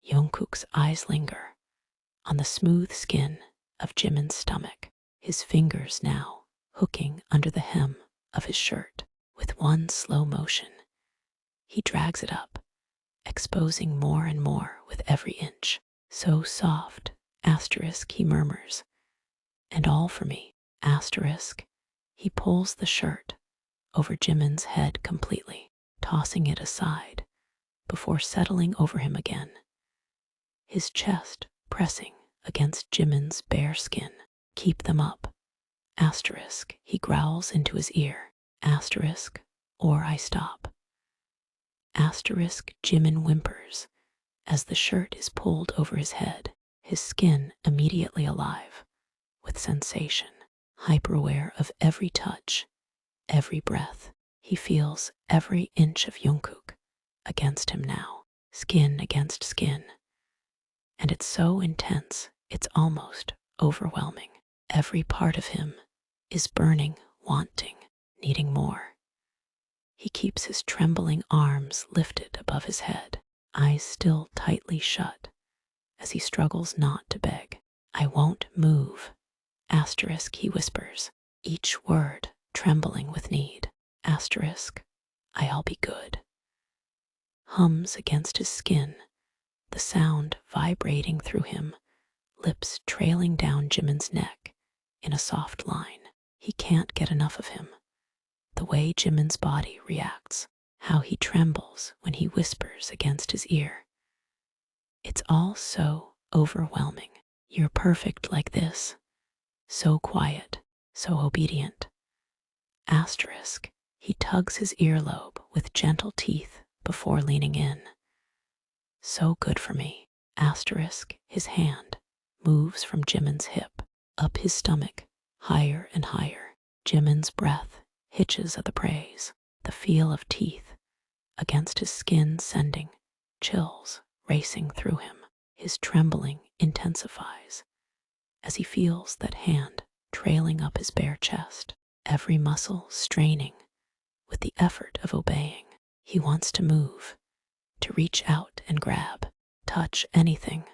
Jungkook's eyes linger on the smooth skin of Jimin's stomach, his fingers now hooking under the hem of his shirt. With one slow motion, he drags it up, exposing more and more with every inch. So soft, asterisk, he murmurs, and all for me, asterisk. He pulls the shirt over Jimin's head completely, tossing it aside before settling over him again, his chest pressing against Jimin's bare skin. Keep them up, asterisk, he growls into his ear, asterisk, or I stop. Asterisk, Jimin whimpers as the shirt is pulled over his head, his skin immediately alive with sensation, hyper-aware of every touch, every breath. He feels every inch of Jungkook against him now, skin against skin. And it's so intense, it's almost overwhelming. Every part of him is burning, wanting, needing more. He keeps his trembling arms lifted above his head, eyes still tightly shut, as he struggles not to beg. I won't move, asterisk, he whispers, each word trembling with need, asterisk, I'll be good. Hums against his skin, the sound vibrating through him, lips trailing down Jimin's neck in a soft line. He can't get enough of him. The way Jimin's body reacts, how he trembles when he whispers against his ear. It's all so overwhelming. You're perfect like this. So quiet, so obedient. Asterisk, he tugs his earlobe with gentle teeth before leaning in. So good for me. Asterisk, his hand moves from Jimin's hip, up his stomach, higher and higher. Jimin's breath hitches at the praise, the feel of teeth against his skin sending chills racing through him. His trembling intensifies as he feels that hand trailing up his bare chest, every muscle straining with the effort of obeying. He wants to move, to reach out and grab, touch anything,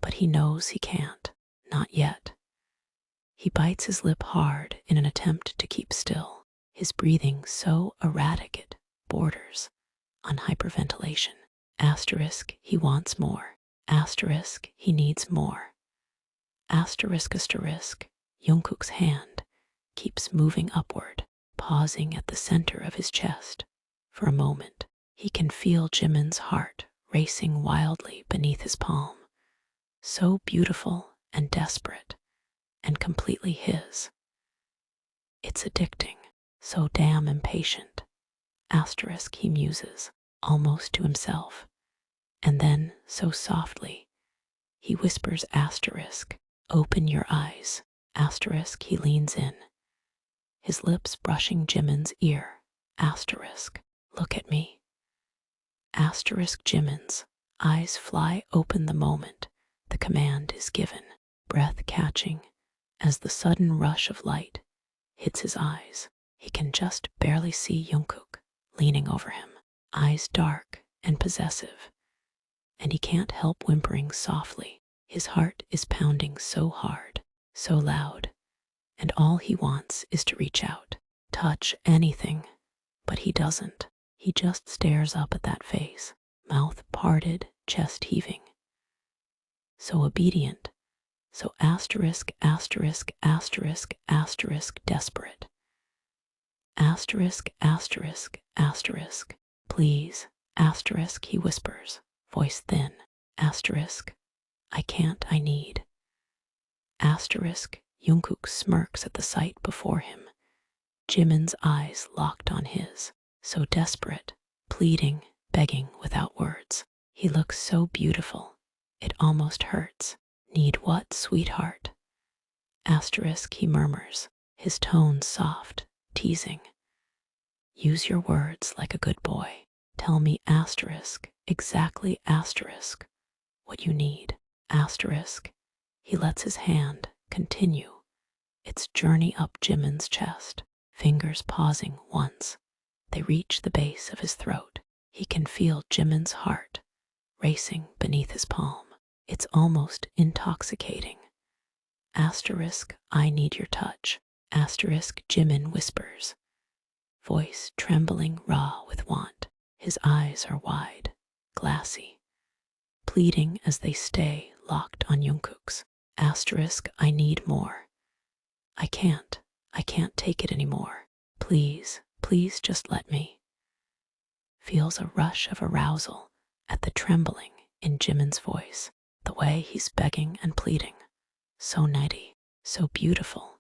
but he knows he can't, not yet. He bites his lip hard in an attempt to keep still, his breathing so erratic it borders on hyperventilation. Asterisk, he wants more. Asterisk, he needs more. Asterisk, asterisk, Jungkook's hand keeps moving upward, pausing at the center of his chest. For a moment, he can feel Jimin's heart racing wildly beneath his palm, so beautiful and desperate, and completely his. It's addicting, so damn impatient. Asterisk, he muses, almost to himself, and then, so softly, he whispers asterisk, open your eyes. Asterisk, he leans in, his lips brushing Jimin's ear. Asterisk, look at me. Asterisk, Jimin's eyes fly open the moment the command is given, breath catching as the sudden rush of light hits his eyes. He can just barely see Jungkook leaning over him, eyes dark and possessive, and he can't help whimpering softly. His heart is pounding so hard, so loud, and all he wants is to reach out, touch anything, but he doesn't. He just stares up at that face, mouth parted, chest heaving. So obedient, so asterisk, asterisk, asterisk, asterisk, desperate. Asterisk, asterisk, asterisk, please, asterisk, he whispers, voice thin, asterisk, I can't, I need. Asterisk, Jungkook smirks at the sight before him, Jimin's eyes locked on his, so desperate, pleading, begging without words. He looks so beautiful, it almost hurts. Need what, sweetheart? Asterisk, he murmurs, his tone soft, teasing. Use your words like a good boy. Tell me, asterisk, exactly asterisk, what you need. Asterisk, he lets his hand continue its journey up Jimin's chest, fingers pausing once. They reach the base of his throat. He can feel Jimin's heart racing beneath his palm. It's almost intoxicating. Asterisk, I need your touch. Asterisk, Jimin whispers, voice trembling raw with want. His eyes are wide, glassy, pleading as they stay locked on Jungkook's. Asterisk, I need more. I can't take it anymore. Please, please just let me. Feels a rush of arousal at the trembling in Jimin's voice, the way he's begging and pleading. So nutty, so beautiful.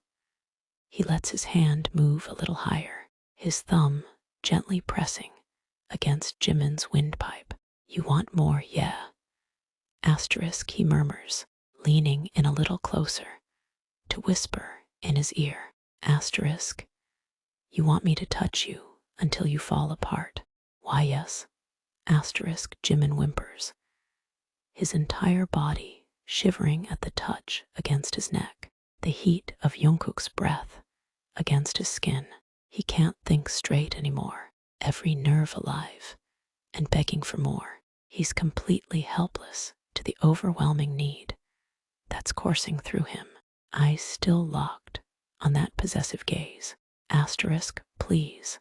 He lets his hand move a little higher, his thumb gently pressing against Jimin's windpipe. You want more, yeah. Asterisk, he murmurs, leaning in a little closer to whisper in his ear. Asterisk, you want me to touch you until you fall apart. Why, yes. Asterisk, Jimin whimpers, his entire body shivering at the touch against his neck, the heat of Jungkook's breath against his skin. He can't think straight anymore, every nerve alive and begging for more. He's completely helpless to the overwhelming need that's coursing through him, eyes still locked on that possessive gaze. Asterisk, please,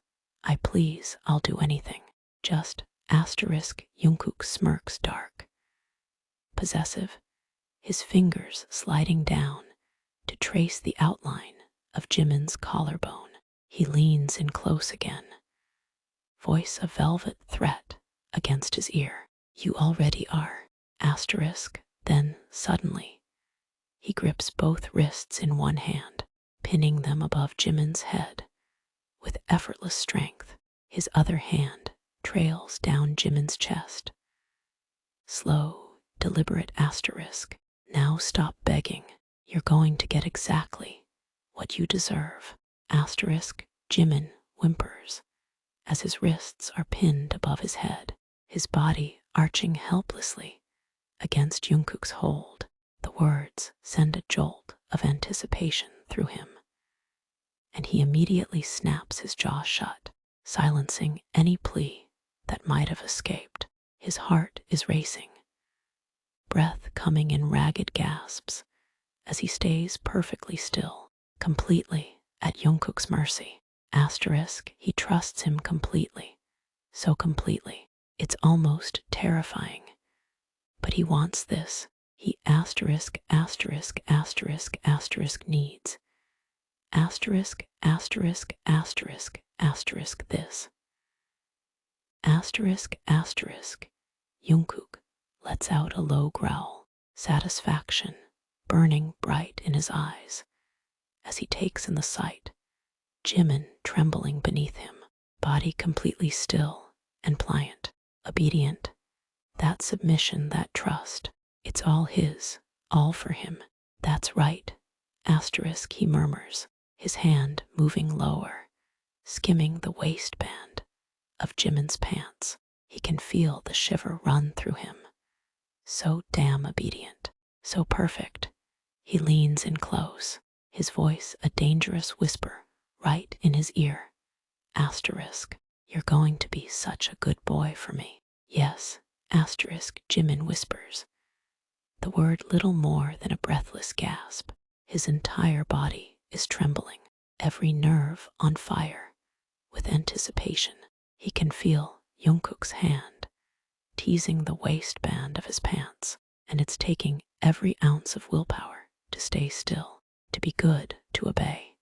I'll do anything. Just asterisk, Jungkook smirks dark, possessive, his fingers sliding down to trace the outline of Jimin's collarbone. He leans in close again, voice a velvet threat against his ear. You already are. Asterisk, then suddenly, he grips both wrists in one hand, pinning them above Jimin's head. With effortless strength, his other hand trails down Jimin's chest. Slow, deliberate asterisk. Now stop begging. You're going to get exactly what you deserve. Asterisk, Jimin whimpers as his wrists are pinned above his head, his body arching helplessly against Jungkook's hold. The words send a jolt of anticipation through him, and he immediately snaps his jaw shut, silencing any plea that might have escaped. His heart is racing, breath coming in ragged gasps as he stays perfectly still, completely at Jungkook's mercy. Asterisk, he trusts him completely, so completely, it's almost terrifying. But he wants this. He asterisk needs. Asterisk this. Asterisk. Jungkook lets out a low growl, satisfaction burning bright in his eyes as he takes in the sight. Jimin trembling beneath him, body completely still and pliant, obedient. That submission, that trust, it's all his, all for him. That's right. Asterisk, he murmurs, his hand moving lower, skimming the waistband of Jimin's pants. He can feel the shiver run through him. So damn obedient, so perfect. He leans in close, his voice a dangerous whisper right in his ear. Asterisk, you're going to be such a good boy for me. Yes, asterisk, Jimin whispers, the word little more than a breathless gasp. His entire body is trembling, every nerve on fire with anticipation. He can feel Jungkook's hand teasing the waistband of his pants, and it's taking every ounce of willpower to stay still, to be good, to obey.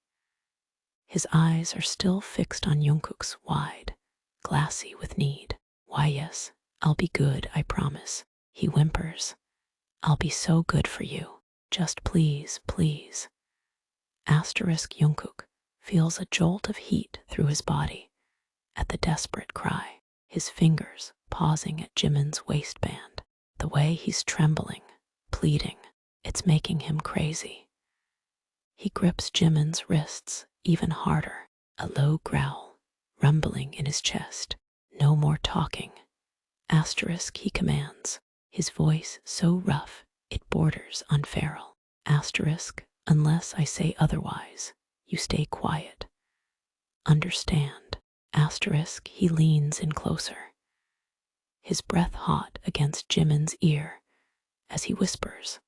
His eyes are still fixed on Jungkook's, wide, glassy with need. Why, yes, I'll be good, I promise. He whimpers. I'll be so good for you. Just please, please. Asterisk, Jungkook feels a jolt of heat through his body at the desperate cry, his fingers pausing at Jimin's waistband. The way he's trembling, pleading, it's making him crazy. He grips Jimin's wrists even harder, a low growl rumbling in his chest. No more talking. Asterisk, he commands, his voice so rough it borders on feral. Asterisk, unless I say otherwise, you stay quiet. Understand. Asterisk, he leans in closer, his breath hot against Jimin's ear as he whispers,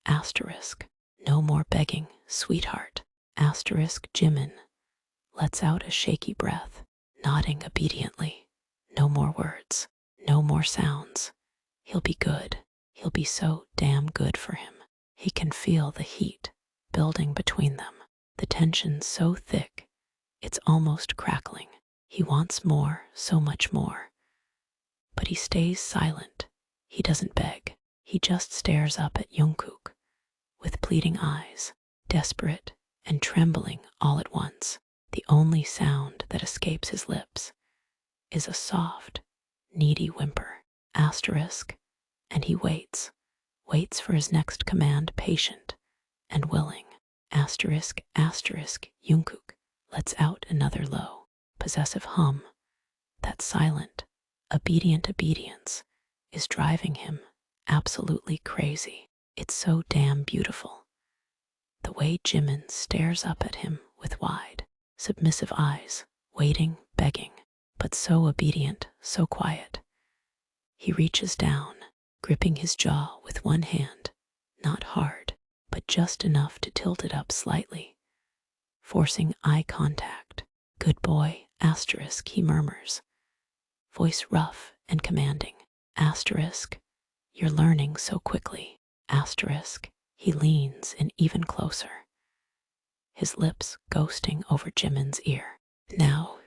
asterisk, no more begging, sweetheart, asterisk. Jimin lets out a shaky breath, nodding obediently. No more words, no more sounds. He'll be good. He'll be so damn good for him. He can feel the heat building between them, the tension so thick, it's almost crackling. He wants more, so much more. But he stays silent. He doesn't beg. He just stares up at Jungkook with pleading eyes, desperate and trembling all at once. The only sound that escapes his lips is a soft, needy whimper, asterisk, and he waits for his next command, patient and willing, asterisk, asterisk. Jungkook lets out another low, possessive hum. That silent, obedient obedience is driving him absolutely crazy. It's so damn beautiful. The way Jimin stares up at him with wide, submissive eyes, waiting, begging, but so obedient, so quiet. He reaches down, gripping his jaw with one hand, not hard, but just enough to tilt it up slightly, forcing eye contact. Good boy, asterisk, he murmurs, voice rough and commanding, asterisk, you're learning so quickly, asterisk. He leans in even closer, his lips ghosting over Jimin's ear. Now